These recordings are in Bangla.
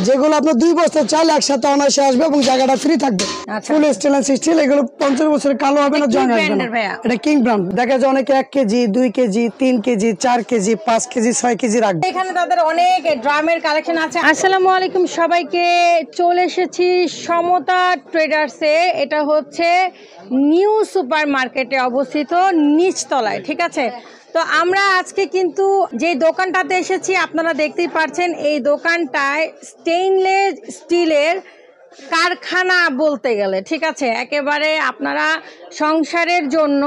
যেগুলো আপনার 2 বছর চাল একসাথে অনায়াসে আসবে এবং জায়গাটা ফ্রি থাকবে। ফুল স্টেনলেস স্টিল, এগুলো 50 বছরের কালো হবে না, জং আসবে না। এটা কিং ব্র্যান্ড। দেখা যায় অনেকে 1 KG 2 KG 3 KG 4 KG 5 KG 6 KG রাখবে। এখানে তাদের অনেক ড্রামের কালেকশন আছে। আসসালামু আলাইকুম সবাইকে, চলে এসেছি সমতা ট্রেডার্সে। এটা হচ্ছে নিউ সুপার মার্কেটে অবস্থিত, নিচতলায়, ঠিক আছে। তো আমরা আজকে কিন্তু যে দোকানটাতে এসেছি আপনারা দেখতেই পাচ্ছেন, এই দোকানটায় স্টেইনলেস স্টিলের কারখানা বলতে গেলে, ঠিক আছে। একেবারে আপনারা সংসারের জন্য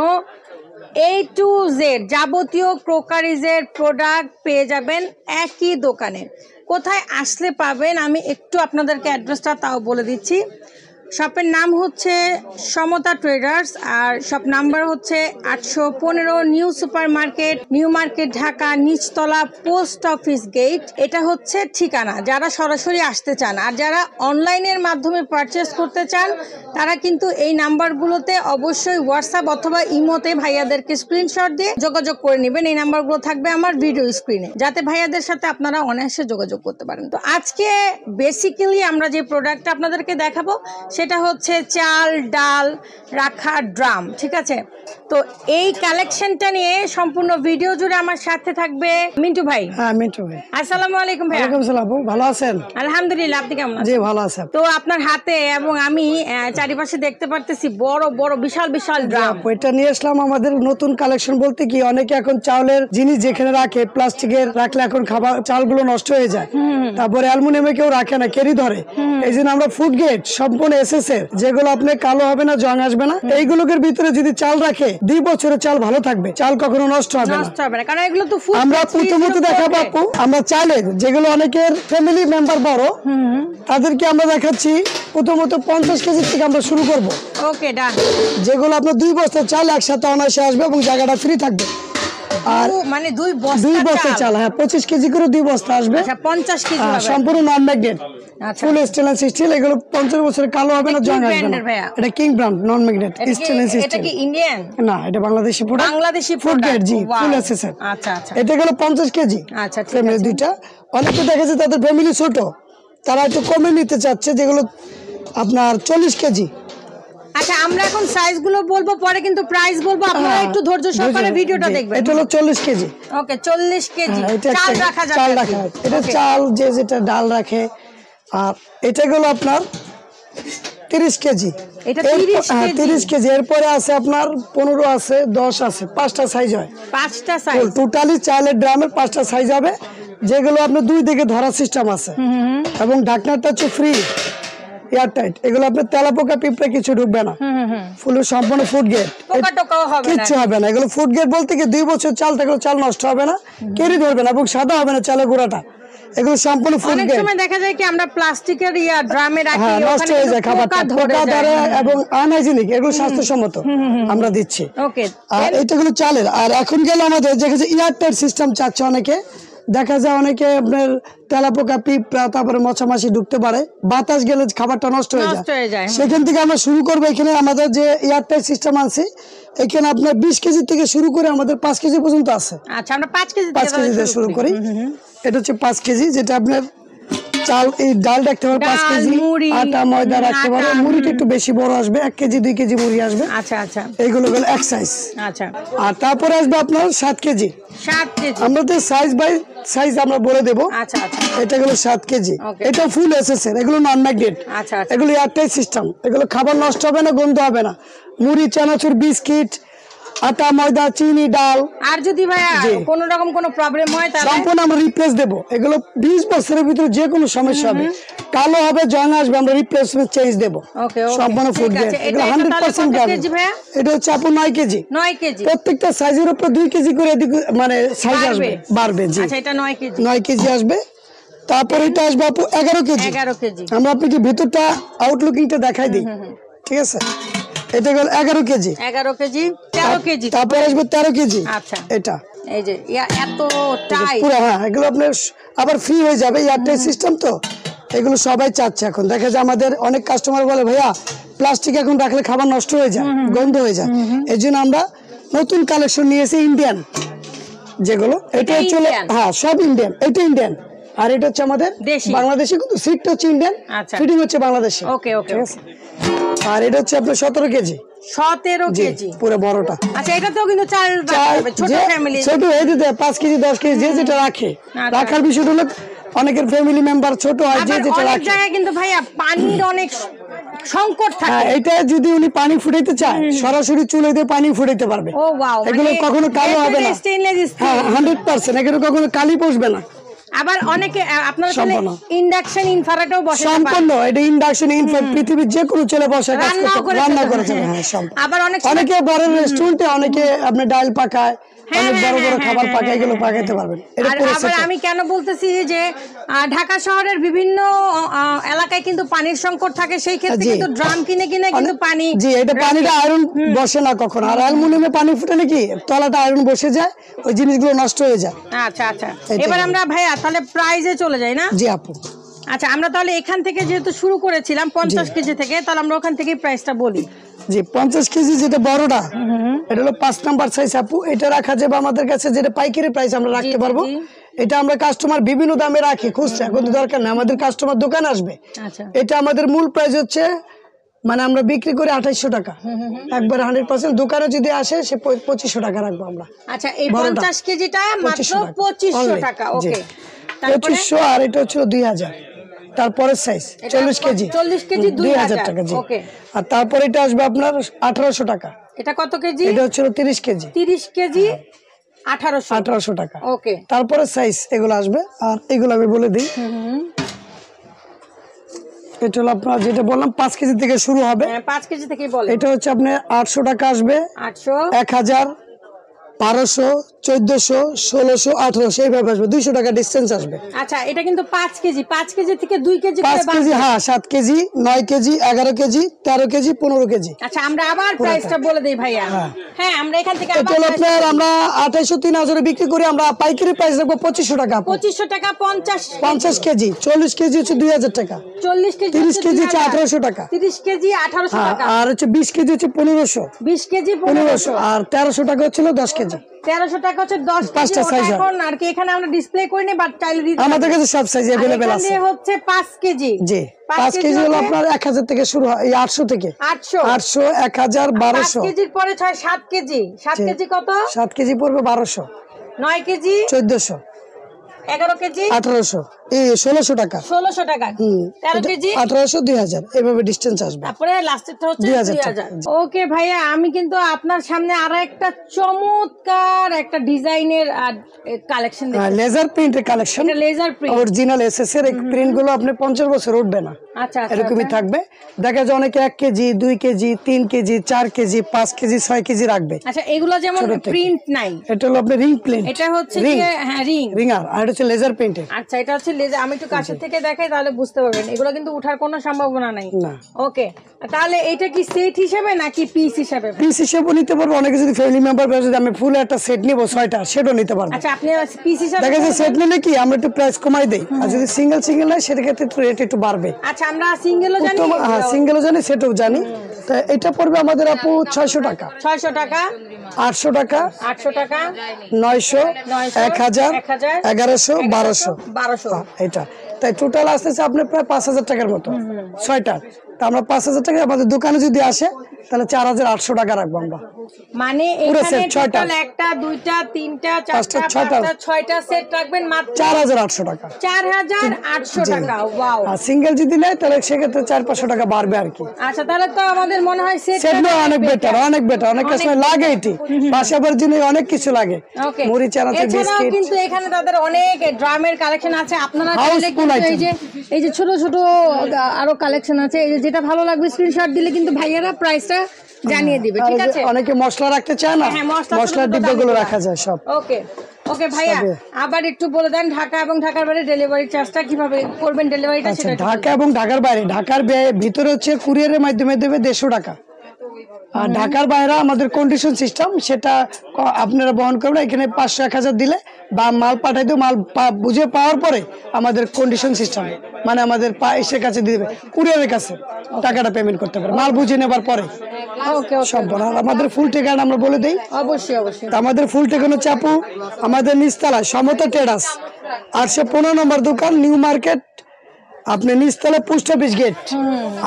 A to Z যাবতীয় ক্রোকারিজের প্রোডাক্ট পেয়ে যাবেন একই দোকানে। কোথায় আসলে পাবেন আমি একটু আপনাদেরকে অ্যাড্রেসটা তাও বলে দিচ্ছি। শপের নাম হচ্ছে সমতা ট্রেডার্স, আর শপ নাম্বার হচ্ছে 815 new super market, new market, Dhaka, নিচতলা, পোস্ট অফিস গেট। এটা হচ্ছে ঠিকানা যারা সরাসরি আসতে চান। আর যারা অনলাইনের মাধ্যমে পারচেস করতে চান তারা কিন্তু এই নাম্বারগুলোতে অবশ্যই হোয়াটসঅ্যাপ অথবা ইমোতে ভাইয়াদেরকে স্ক্রিনশট দিয়ে যোগাযোগ করে নেবেন। এই নাম্বারগুলো থাকবে আমার ভিডিও স্ক্রিনে, যাতে ভাইয়াদের সাথে আপনারা অনায়াসে যোগাযোগ করতে পারেন। তো আজকে বেসিক্যালি আমরা যে প্রোডাক্টটা আপনাদেরকে দেখাবো সেটা হচ্ছে চাল ডাল রাখা ড্রাম, ঠিক আছে। তো এই কালেকশনটা নিয়ে সম্পূর্ণ ভিডিও জুড়ে আমার সাথে থাকবে মিন্টু ভাই। হ্যাঁ মিন্টু ভাই, আসসালামু আলাইকুম ভাই। ওয়ালাইকুম আসসালাম। ভালো আছেন? আলহামদুলিল্লাহ, আপনি কেমন আছেন? জি ভালো আছেন। তো আপনার হাতে এবং আমি চারিপাশে দেখতে পারতেছি বড় বড় বিশাল বিশাল ড্রাম। এটা নিয়ে আসলাম আমাদের নতুন কালেকশন। বলতে কি অনেকে এখন চাউলের জিনিস যেখানে রাখে প্লাস্টিকের রাখলে এখন খাবার চালগুলো নষ্ট হয়ে যায়, তারপরে অ্যালুমিনিয়ামে কেউ রাখে না, কেরি ধরে। এই জন্য আমরা ফুড গেট সম্পূর্ণ এসএস এর, যেগুলো আপনি কালো হবে না, জং আসবে না, এইগুলোর ভিতরে যদি চাল রাখে 2 বছরের চাল ভালো থাকবে, চাল কখনো নষ্ট হবে না। কারণ এগুলো তো ফুড। আমরা প্রথমত দেখাবো আপু, আমরা চালের যেগুলো অনেকের ফ্যামিলি মেম্বার বড় তাদেরকে আমরা দেখাচ্ছি। প্রথমত 50 কেজি থেকে আমরা শুরু করব। ওকে ডান। যেগুলো আপনার 2 বছর চাল একসাথে অনায়াসে আসবে এবং জায়গাটা ফ্রি থাকবে। আর মানে 2 বস্তা চাল, হ্যাঁ 25 কেজি করে 2 বস্তা আসবে। আচ্ছা 50 কেজি হবে, সম্পূর্ণ নন ম্যাগনেট, ফুল স্টেনলেস স্টিল, এগুলো 50 বছরের কালো হবে না, জং আসবে না। এটা king brand non magnet stainless steel. এটা কি ইন্ডিয়ান? না, এটা Bangladeshi product, Bangladeshi food grade, G full SS. আচ্ছা আচ্ছা, এটা গেল 50 কেজি। আচ্ছা ঠিক ফ্যামিলি আছে। দুইটা, অনেকে দেখেছে তাদের ফ্যামিলি ছোট, তারা একটু কমে নিতে চাচ্ছে, যেগুলো আপনার 40 কেজি। আচ্ছা আমরা এখন সাইজগুলো বলবো, পরে কিন্তু প্রাইস বলবো, আপনারা একটু ধৈর্য সহকারে ভিডিওটা দেখবেন। এটা হলো 40 কেজি। ওকে 40 কেজি চাল রাখা যাবে। চাল রাখা, এটা চাল যেটা ডাল রাখে। আর এটা গেল আপনার 30 কেজি। এটা 30 কেজি। এরপরে আছে আপনার 15 আছে, 10 আছে, 5টা সাইজ হয়। 5টা সাইজ টোটালি চালের ড্রামের 5টা সাইজ হবে, যেগুলো আপনার 2 দিকে ধরার সিস্টেম আছে এবং ঢাকনাটা হচ্ছে ফ্রি এয়ারটাইট। এগুলো আপনার তেলাপোকা পিঁপড়ে কিছু ঢুকবে না, ফুল সম্পূর্ণ ফুড গেট, কিচ্ছু হবে না। এগুলো ফুড গেট বলতে কি 2 বছর চাল থাকলে চাল নষ্ট হবে না, কেরি ধরবে না এবং সাদা হবে না চালের গুঁড়াটা। এগুলো সম্পূর্ণ ফুড গেট। অনেক সময় দেখা যায় কি আমরা প্লাস্টিকের ড্রামে রাখি, নষ্ট হয়ে যায় খাবারটা, পোকা ধরে এবং আনহাইজিনিক, এগুলো স্বাস্থ্যসম্মত আমরা দিচ্ছি। ওকে, আর এটা হলো চালের। আর এখন গেল আমাদের যেখানে এয়ারটাইট সিস্টেম চাচ্ছে অনেকে, দেখা যায় অনেকে আপনার তেলাপোকা পিঁপড়া তারপরে মশামাছি ঢুকতে পারে, বাতাস গেলে খাবারটা নষ্ট হয়ে যায়। সেখান থেকে আমরা শুরু করবো। এখানে আমাদের যে এয়ারটাইট সিস্টেম আছে, এখানে আপনার 20 কেজি থেকে শুরু করে আমাদের 5 কেজি পর্যন্ত আছে। আচ্ছা আমরা 5 কেজি থেকে শুরু করি। এটা হচ্ছে 5 কেজি, যেটা আপনার চাল এই ডাল রাখতে পারে 5 কেজি, আটা ময়দা রাখতে পারে, মুড়িটা একটু বেশি বড় আসবে, 1 কেজি 2 কেজি মুড়ি আসবে। আচ্ছা আচ্ছা, এইগুলো হলো এক সাইজ। আচ্ছা, আর তারপরে আসবে আপনার 7 কেজি। 7 কেজি আমাদের সাইজ বাই সাইজ আমরা বলে দেবো। আচ্ছা আচ্ছা, এটা হলো 7 কেজি। এটা ফুল এসএস এর, এগুলো নন ম্যাগনেট। আচ্ছা, এগুলো এয়ারটাইট সিস্টেম, এগুলো খাবার নষ্ট হবে না, গন্ধ হবে না। মুড়ি, চানাচুর, বিস্কিট, আটা ময়দা, চিনি, ডাল। আর যদি ভাই কোনো রকম কোনো প্রবলেম হয় তাহলে সম্পূর্ণ আমরা রিপ্লেস দেবো। এগুলো 20 বছরের ভিতরে যে কোনো সমস্যা হবে, কালো হবে, জং আসবে, আমরা রিপ্লেসমেন্ট চেঞ্জ দেবো। সম্পূর্ণ ফুড গ্রেড, এগুলো 100% গ্যারান্টি। এটা হচ্ছে আপু 9 কেজি। 9 কেজি, প্রত্যেকটা সাইজের উপর 2 কেজি করে মানে সাইজ আসবে, বাড়বে। জি আচ্ছা, এটা 9 কেজি। 9 কেজি আসবে। তারপরে এটা আসবে আপু 11 কেজি। 11 কেজি। আমরা আপনাকে ভিতরটা আউটলুকিংটা দেখাই দিই, ঠিক আছে। এটা গেল 11 কেজি। 11 KG, 13 KG. তারপর আসবে 13 কেজি। আচ্ছা, এটা এই যে এত টাইট পুরো, হ্যাঁ এগুলো আপনার আবার ফ্রি হয়ে যাবে, এয়ারটাইট সিস্টেম তো। এগুলো সবাই চাচ্ছে এখন। দেখা যায় আমাদের অনেক কাস্টমার বলে ভাইয়া প্লাস্টিক এখন রাখলে খাবার নষ্ট হয়ে যায়, গন্ধ হয়ে যায়। এই জন্য আমরা নতুন কালেকশন নিয়েছি ইন্ডিয়ান যেগুলো। এটা হচ্ছে হ্যাঁ সব ইন্ডিয়ান। এটা ইন্ডিয়ান, আর এটা হচ্ছে আমাদের দেশি। বাংলাদেশি, কিন্তু সিটটা হচ্ছে ইন্ডিয়ান, আচ্ছা। ফিটিং হচ্ছে বাংলাদেশি। ওকে ওকে। ঠিক আছে। আর এটা হচ্ছে আপনার 17 কেজি। 17 জি, কেজি। পুরো বড়টা। আচ্ছা, এটাতেও কিন্তু চাল রাখতে হবে, ছোট যে ফ্যামিলি। ছোট এই দিতে 5 কেজি 10 কেজি যে যেটা রাখে। আচ্ছা। রাখার বিষয়টা হলো অনেকের ফ্যামিলি মেম্বার ছোট হয়, যে আবার যেটা অনেক রাখে। জায়গায় কিন্তু ভাইয়া পানির অনেক সংকট থাকে। হ্যাঁ, এটা যদি উনি পানি ফুটাইতে চায় সরাসরি চুলে দিয়ে পানি ফুটাইতে পারবে। ও ওয়াও, এগুলো কখনো কালো হবে না। স্টেইনলেস হ্যাঁ, স্টিল। 100% এগুলো কখনো কালি বসবে না। আবার অনেকে আপনারা তাহলে সম্পূর্ণ। ইন্ডাকশন ইনফ্রারেটেও বসাতে পারেন। সম্পূর্ণ এটা ইন্ডাকশন ইনফ্যাক্ট পৃথিবীর যে কোনো চলে বসে কাজ রান্নাও করতে করে রান্না চলে করে যায়। চলে। হ্যাঁ, সব। আবার অনেক সময়- অনেকে বড় রেস্টুরেন্টে অনেকে আপনি ডাল পাকায়, হ্যাঁ, অনেক বড় বড় হ্যাঁ, খাবার হ্যাঁ, পাকায়, এগুলো হ্যাঁ, পাকাইতে পারবেন। এটা আর পুরো আবার setup। আমি কেন বলতেছি যে ঢাকা শহরের বিভিন্ন এলাকায় কিন্তু পানির সংকট থাকে, সেই ক্ষেত্রে জি। কিন্তু ড্রাম কিনে কিনে কিন্তু পানি। জি, এটা পানিটা আয়রন বসে না কখনো। আর অ্যালুমিনিয়ামে পানি ফুটালে কি তলাটা আয়রন বসে যায়, ওই জিনিসগুলো নষ্ট হয়ে যায়। আচ্ছা আচ্ছা, এটাই। এবার আমরা ভাইয়া তাহলে প্রাইজে চলে যাই না? জি আপু। আচ্ছা, আমরা তাহলে এখান থেকে যেহেতু শুরু করেছিলাম 50 কেজি থেকে, তাহলে আমরা ওখান থেকে প্রাইসটা বলি। জি, 50 কেজি যেটা বড়টা, এটা হলো 5 নাম্বার সাইজ আপু। এটা রাখা যাবে আমাদের কাছে, যেটা পাইকারি প্রাইস আমরা রাখতে জি, পারবো। জি। এটা আমরা কাস্টমার বিভিন্ন দামে রাখি, খুচরা কিন্তু দরকার নেই, আমাদের কাস্টমার দোকানে আসবে। আচ্ছা। এটা আমাদের মূল প্রাইস হচ্ছে, মানে আমরা বিক্রি করি 2800 টাকা, একবার 100%। দোকানে যদি আসে সে 2500 টাকা রাখবো আমরা। আচ্ছা, এই বড়টা। 50 কেজিটা মাত্র 2500 2500 টাকা। ওকে, তারপরে 2500। আর এটা হচ্ছে 2000। তারপরের সাইজ 40 কেজি, 40 কেজি 2000 টাকা। জি। ওকে। আর তারপরে এটা আসবে আপনার 1800 টাকা। এটা কত কেজি? এটা হচ্ছে 30 কেজি, 30 কেজি 1800। 1800 টাকা। ওকে। তারপরে সাইজ এগুলো আসবে। আর এগুলো আমি বলে দিই, এটা হলো আপনার যেটা বললাম 5 কেজি থেকে শুরু হবে। 5 কেজি থেকেই বলে। এটা হচ্ছে আপনার 800 টাকা আসবে, 800, 1000, 1200, 1400, 1600, 1800 এইভাবে আসবে। 200 টাকা ডিস্টেন্স আসবে। আচ্ছা, এটা কিন্তু 5 কেজি, 5 কেজি থেকে 2 কেজি 5 করে কেজি, বাড়বে। হ্যাঁ 7 KG, 9 KG, 11 KG, 13 KG, 15 KG. আচ্ছা, আমরা আবার প্রাইসটা বলে দেই ভাইয়া। হ্যাঁ, আমরা এখান থেকে এটা আবার হলো price- আপনার আমরা 2800 3000 বিক্রি করি, আমরা পাইকারি প্রাইস রাখবো 2500 টাকা। 2500 টাকা 50 কেজি, 40 কেজি হচ্ছে 2000 টাকা, 40 কেজি 30 হচ্ছে কেজি হচ্ছে 2000, 1800 টাকা। 30 কেজি 1800 হ্যাঁ, টাকা, আর হচ্ছে 20 কেজি হচ্ছে 1500, 20 কেজি 1500। আর 1300 টাকা হচ্ছিল 10 কেজি। 1300 টাকা হচ্ছে 10 কেজি। পাঁচটা ওটা size হয়। এখন আর কি এখানে আমরা ডিসপ্লে করি নি, বাট চাইলে দিতে আমাদের কাছে সব সাইজ আর अवेलेबल এখান আছে। দিয়ে হচ্ছে 5 কেজি। জি, 5 কেজি হলো আপনার 1000 থেকে শুরু হয়, এই 800 থেকে 800, 800, 1000, 5 1200। কেজির পরে 7 কেজি, 7 জি। কেজি কত? 7 কেজি পড়বে 1200, 9 কেজি 1400, 11 কেজি 1800, এই 1600 টাকা। 1600 টাকা, 13 কেজি 1800, 2000 এভাবে ডিসটেন্স আসবে। তারপরে লাস্টেরটা হচ্ছে 2000 2000। ওকে ভাইয়া, আমি কিন্তু আপনার সামনে আরো একটা চমৎকার একটা ডিজাইনের কালেকশন দেখছি। লেজার প্রিন্টের কালেকশন, এটা লেজার প্রিন্ট। অরিজিনাল এসএস এর প্রিন্ট গুলো আপনি 50 বছর উঠবে না, আচ্ছা আচ্ছা, এরকমই আচ্ছা। থাকবে। দেখা যায় অনেকে 1 KG, 2 KG, 3 KG, 4 KG, 5 KG, 6 KG রাখবে। আচ্ছা, এগুলো যেমন ছোট থেকে। প্রিন্ট নাই, এটা হলো আপনার রিং প্রিন্ট, এটা হচ্ছে রিং, যে হ্যাঁ রিং। রিঙার। আর এটা হচ্ছে লেজার প্রিন্টের। আচ্ছা, এটা হচ্ছে লেজার। আমি একটু কাছে থেকে দেখাই, তাহলে বুঝতে পারবেন। এগুলো কিন্তু উঠার কোনো সম্ভাবনা নাই। না, ওকে, তাহলে এটা কি সেট হিসেবে নাকি পিস হিসেবে? পিস হিসেবে নিতে পারবো। অনেকে যদি ফ্যামিলি মেম্বার যদি আমি ফুল একটা সেট নিব 6টা, সেটাও নিতে পারবো। আচ্ছা, আপনি পিস হিসেবে দেখা যায় সেট নিলে কি আমরা একটু প্রাইস কমাই দেই, আর যদি সিঙ্গেল সিঙ্গেল হয় সেটা ক্ষেত্রে একটু রেট একটু বাড়বে। আচ্ছা, আমরা সিঙ্গেলও জানি, হ্যাঁ, সিঙ্গেলও জানি, সেটাও জানি। তো এটা পড়বে আমাদের আপু 600 টাকা, 600 টাকা, 800 টাকা, 800 টাকা, 900, 1000, 1000, 1100, 1200। 1200। এটা তাই টোটাল আসতেছে আপনার প্রায় 5000 টাকার মতো 6টা। তা আমরা 5000 টাকা আমাদের দোকানে যদি আসে তাহলে 4800 টাকা রাখবো আমরা। মানে পুরো এখানে set, 6টা। টোটাল 1টা 2টা 3টা 4টা পাঁচটা, 6টা। 5টা 6টা সেট রাখবেন মাত্র 4800 টাকা। 4800 টাকা। ওয়াও। আর সিঙ্গেল যদি নেয় তাহলে সেক্ষেত্রে 400-500 টাকা বাড়বে আর কি। আচ্ছা, তাহলে তো আমাদের মনে হয় সেট সেট না অনেক বেটার, অনেক বেটার। অনেক সময় লাগে এটি বাসাবার জন্য, অনেক কিছু লাগে, ওকে। মুড়ি চানাচুর, এছাড়াও বিস্কিট। কিন্তু এখানে তাদের অনেক ড্রামের কালেকশন আছে। আপনারা House চাইলে কিন্তু full এই যে ছোট ছোট আরো কালেকশন আছে। এই যে যেটা ভালো লাগবে স্ক্রিনশট দিলে কিন্তু ভাইয়ারা প্রাইসটা জানিয়ে দিবে, আর ঠিক এই যে আছে? অনেকে মশলা রাখতে চায় না, হ্যাঁ, মশলা মশলার ছোট ছোট ডিব্বাগুলো দামি রাখা যায় সব। ওকে ওকে ভাইয়া, সবে। আবার একটু বলে দেন ঢাকা এবং ঢাকার বাইরে ডেলিভারি চার্জটা কিভাবে করবেন, ডেলিভারিটা আচ্ছা, সেটা একটু ঢাকা এবং ঢাকার বাইরে, ঢাকার ভিতরে হচ্ছে কুরিয়ারের মাধ্যমে দেবে 150 টাকা, আর ঢাকার বাইরে আমাদের কন্ডিশন সিস্টেম, সেটা আপনারা বহন করবেন। এখানে 500-1000 দিলে বা মাল পাঠাই দেবো, মাল বুঝে পাওয়ার পরে আমাদের কন্ডিশন সিস্টেম, মানে আমাদের এসে কাছে দিয়ে দেবে, কুরিয়ারের কাছে টাকাটা পেমেন্ট করতে পারে মাল বুঝে নেবার পরে। ওকে ওকে, সম্পূর্ণ। আর আমাদের ফুল ঠিকানা আমরা বলে দিই। অবশ্যই অবশ্যই। আমাদের ফুল ঠিকানা হচ্ছে আপু আমাদের নিচতলায় সমতা ট্রেডার্স, 815 নম্বর দোকান, নিউ মার্কেট, আপনি নিচতলায় পোস্ট অফিস গেট।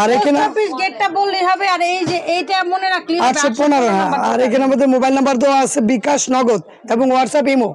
আর এখানে অফিস গেটটা বললেই হবে, আর এই যে এইটা মনে রাখলে 815। আর এখানে আমাদের মোবাইল নাম্বার দেওয়া আছে, বিকাশ, নগদ এবং হোয়াটসঅ্যাপ, ইমো।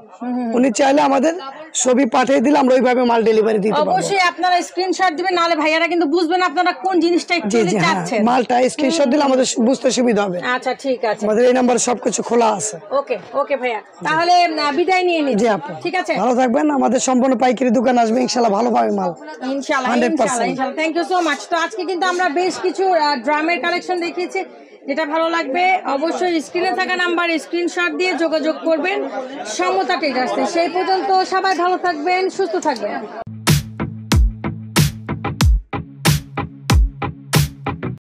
উনি চাইলে আমাদের ছবি পাঠিয়ে দিলে আমরা ওইভাবে মাল ডেলিভারি দিতে পারবো। অবশ্যই আপনারা স্ক্রিনশট দিবেন, নালে ভাইয়ারা কিন্তু বুঝবেন আপনারা কোন জিনিসটা জি একচুয়ালি জি, হ্যাঁ, চাচ্ছেন। মালটা স্ক্রিনশট দিলে আমাদের বুঝতে সুবিধা হবে। আচ্ছা ঠিক আছে, আমাদের এই নাম্বার সবকিছু খোলা আছে। ওকে ওকে ভাইয়া, তাহলে বিদায় নিয়ে নিই। জি আপু, ঠিক আছে, ভালো থাকবেন। আমাদের সম্পূর্ণ পাইকারি দোকান আসবে ইনশাআল্লাহ, ভালো পাবে মাল ইনশাআল্লাহ 100%। ইনশাআল্লাহ ইনশাআল্লাহ। Thank you so much. তো আজকে কিন্তু আমরা বেশ কিছু ড্রামের কালেকশন দেখিয়েছি, যেটা ভালো লাগবে অবশ্যই স্ক্রিনে থাকা নাম্বার স্ক্রিনশট দিয়ে যোগাযোগ করবেন সমতা ট্রেডার্সে। সেই পর্যন্ত সবাই ভালো থাকবেন, সুস্থ থাকবেন।